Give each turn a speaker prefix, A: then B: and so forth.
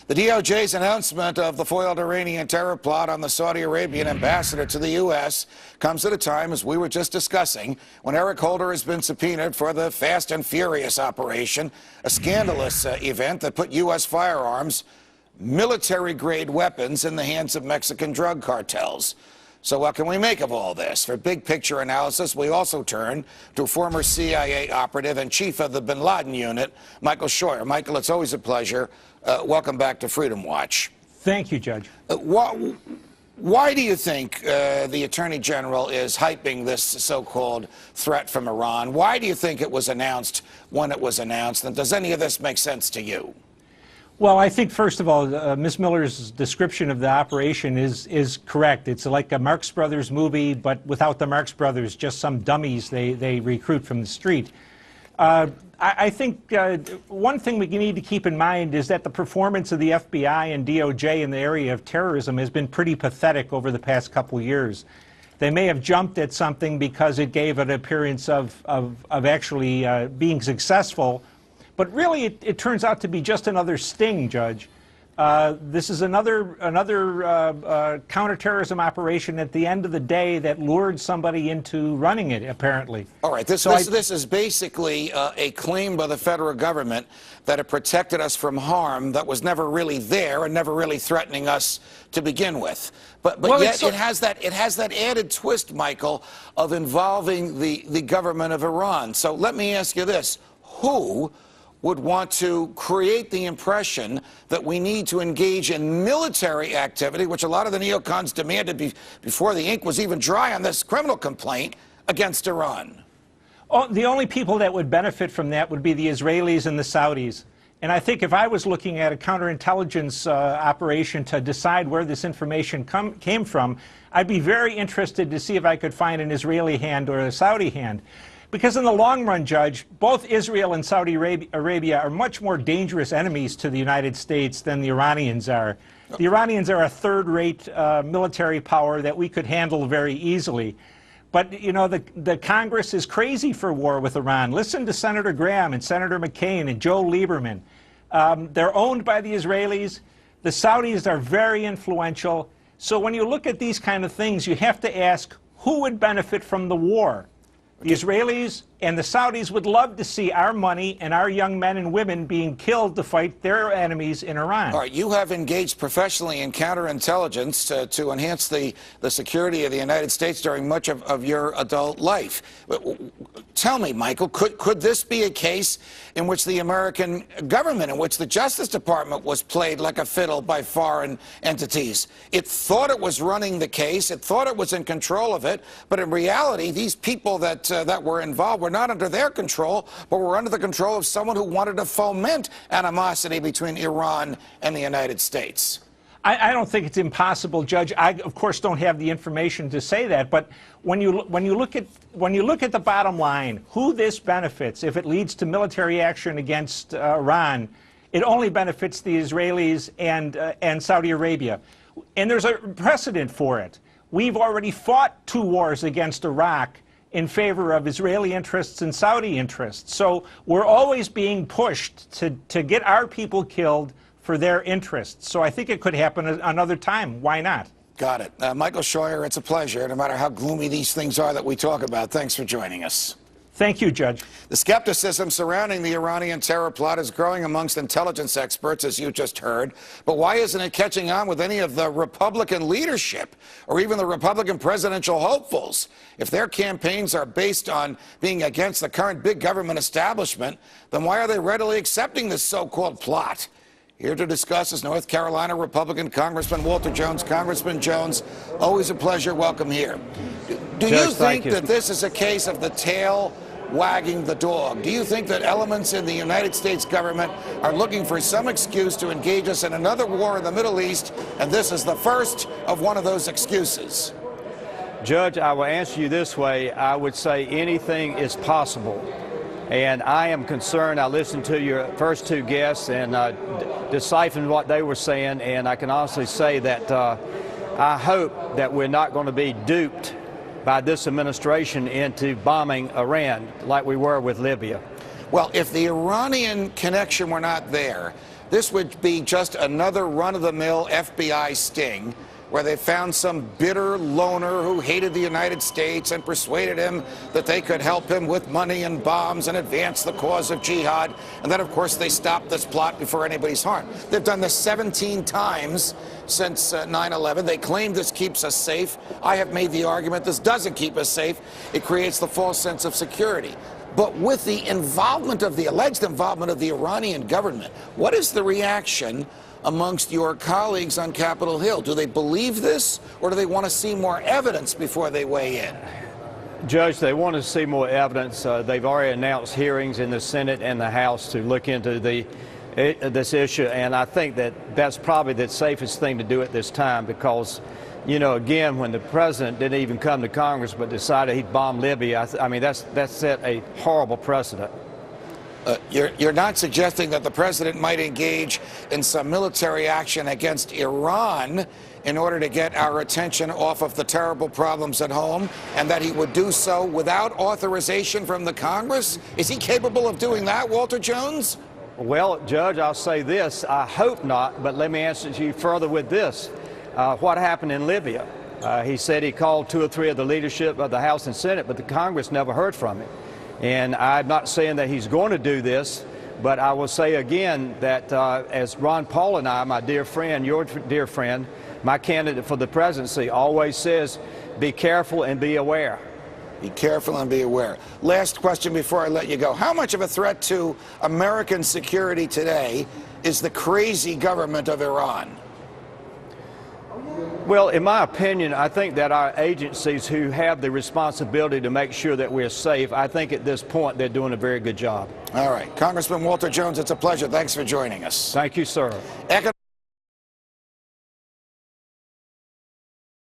A: The DOJ's announcement of the foiled Iranian terror plot on the Saudi Arabian ambassador to the U.S. comes at a time, as we were just discussing, when Eric Holder has been subpoenaed for the Fast and Furious operation, a scandalous event that put U.S. firearms, military-grade weapons, in the hands of Mexican drug cartels. So what can we make of all this? For big picture analysis, we also turn to former CIA operative and chief of the bin Laden unit, Michael Scheuer. Michael, it's always a pleasure. Welcome back to Freedom Watch.
B: Thank you, Judge.
A: Why do you think the Attorney General is hyping this so-called threat from Iran? Why do you think it was announced when it was announced? And does any of this make sense to you?
B: Well, I think, first of all, Ms. Miller's description of the operation is correct. It's like a Marx Brothers movie, but without the Marx Brothers, just some dummies they recruit from the street. I think one thing we need to keep in mind is that the performance of the FBI and DOJ in the area of terrorism has been pretty pathetic over the past couple years. They may have jumped at something because it gave an appearance of actually being successful, but really it turns out to be just another sting, Judge. This is another counterterrorism operation at the end of the day that lured somebody into running it, apparently.
A: All right, this is basically a claim by the federal government that it protected us from harm that was never really there and never really threatening us to begin with. But well, yet it has that added twist, Michael, of involving the government of Iran. So let me ask you this: who would want to create the impression that we need to engage in military activity, which a lot of the neocons demanded before the ink was even dry on this criminal complaint, against Iran?
B: Oh, the only people that would benefit from that would be the Israelis and the Saudis. And I think if I was looking at a counterintelligence operation to decide where this information came from, I'd be very interested to see if I could find an Israeli hand or a Saudi hand. Because in the long run, Judge, both Israel and Saudi Arabia are much more dangerous enemies to the United States than the Iranians are. The Iranians are a third-rate military power that we could handle very easily. But, you know, the Congress is crazy for war with Iran. Listen to Senator Graham and Senator McCain and Joe Lieberman. They're owned by the Israelis. The Saudis are very influential. So when you look at these kind of things, you have to ask, who would benefit from the war? The Israelis and the Saudis would love to see our money and our young men and women being killed to fight their enemies in Iran.
A: All right, you have engaged professionally in counterintelligence to enhance the security of the United States during much of your adult life. Tell me, Michael, could this be a case in which the American government, in which the Justice Department was played like a fiddle by foreign entities? It thought it was running the case, it thought it was in control of it, but in reality, these people that were involved were not under their control, but were under the control of someone who wanted to foment animosity between Iran and the United States.
B: I don't think it's impossible, Judge. I, of course, don't have the information to say that. But when you look at the bottom line, who this benefits, if it leads to military action against Iran, it only benefits the Israelis and Saudi Arabia. And there's a precedent for it. We've already fought 2 wars against Iraq in favor of Israeli interests and Saudi interests. So we're always being pushed to get our people killed for their interests. So I think it could happen another time. Why not?
A: Got it. Michael Scheuer, it's a pleasure, no matter how gloomy these things are that we talk about. Thanks for joining us.
B: Thank you, Judge.
A: The skepticism surrounding the Iranian terror plot is growing amongst intelligence experts, as you just heard. But why isn't it catching on with any of the Republican leadership or even the Republican presidential hopefuls? If their campaigns are based on being against the current big government establishment, then why are they readily accepting this so-called plot? Here to discuss is North Carolina Republican Congressman Walter Jones. Congressman Jones, always a pleasure. Welcome here. Do you think that this is a case of the tail wagging the dog? Do you think that elements in the United States government are looking for some excuse to engage us in another war in the Middle East, and this is the first of one of those excuses?
C: Judge, I will answer you this way. I would say anything is possible. And I am concerned. I listened to your first 2 guests and deciphered what they were saying, and I can honestly say that I hope that we're not going to be duped by this administration into bombing Iran like we were with Libya.
A: Well, if the Iranian connection were not there, this would be just another run-of-the-mill FBI sting, where they found some bitter loner who hated the United States and persuaded him that they could help him with money and bombs and advance the cause of jihad. And then, of course, they stopped this plot before anybody's harmed. They've done this 17 times since 9/11. They claim this keeps us safe. I have made the argument this doesn't keep us safe. It creates the false sense of security. But with the involvement of the alleged involvement of the Iranian government, what is the reaction amongst your colleagues on Capitol Hill? Do they believe this, or do they want to see more evidence before they weigh in?
C: Judge, they want to see more evidence. They've already announced hearings in the Senate and the House to look into this issue, and I think that that's probably the safest thing to do at this time because, you know, again, when the president didn't even come to Congress but decided he'd bomb Libya, I mean, that's set a horrible precedent.
A: You're not suggesting that the president might engage in some military action against Iran in order to get our attention off of the terrible problems at home, and that he would do so without authorization from the Congress? Is he capable of doing that, Walter Jones?
C: Well, Judge, I'll say this. I hope not, but let me answer you further with this. What happened in Libya? He said he called 2 or 3 of the leadership of the House and Senate, but the Congress never heard from him. And I'm not saying that he's going to do this, but I will say again that as Ron Paul and I, my dear friend, your dear friend, my candidate for the presidency, always says, be careful and be aware.
A: Be careful and be aware. Last question before I let you go. How much of a threat to American security today is the crazy government of Iran?
C: Well, in my opinion, I think that our agencies who have the responsibility to make sure that we're safe, I think at this point they're doing a very good job.
A: All right. Congressman Walter Jones, it's a pleasure. Thanks for joining us.
C: Thank you, sir.